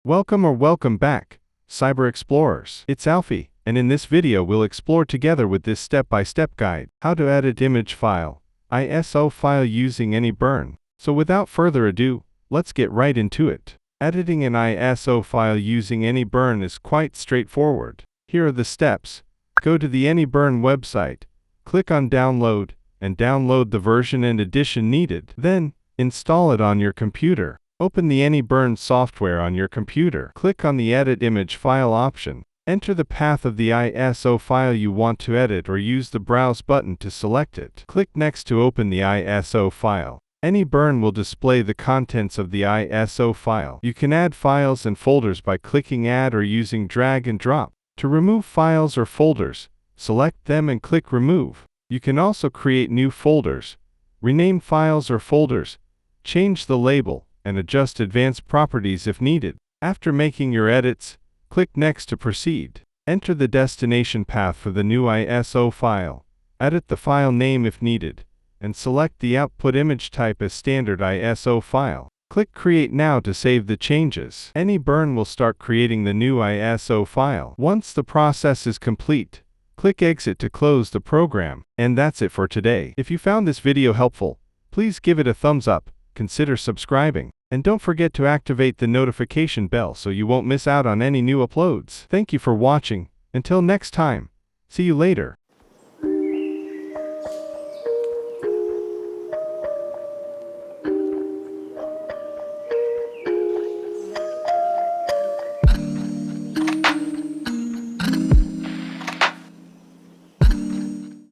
Welcome back, Cyber Explorers. It's Alfie, and in this video we'll explore together with this step-by-step guide, how to edit image file, ISO file using AnyBurn. So without further ado, let's get right into it. Editing an ISO file using AnyBurn is quite straightforward. Here are the steps. Go to the AnyBurn website, click on Download, and download the version and edition needed. Then, install it on your computer. Open the AnyBurn software on your computer. Click on the Edit Image File option. Enter the path of the ISO file you want to edit or use the Browse button to select it. Click Next to open the ISO file. AnyBurn will display the contents of the ISO file. You can add files and folders by clicking Add or using drag and drop. To remove files or folders, select them and click Remove. You can also create new folders, rename files or folders, change the label, and adjust advanced properties if needed. After making your edits, click Next to proceed. Enter the destination path for the new ISO file. Edit the file name if needed, and select the output image type as standard ISO file. Click Create Now to save the changes. AnyBurn will start creating the new ISO file. Once the process is complete, click Exit to close the program. And that's it for today. If you found this video helpful, please give it a thumbs up, consider subscribing, and don't forget to activate the notification bell so you won't miss out on any new uploads. Thank you for watching. Until next time, see you later.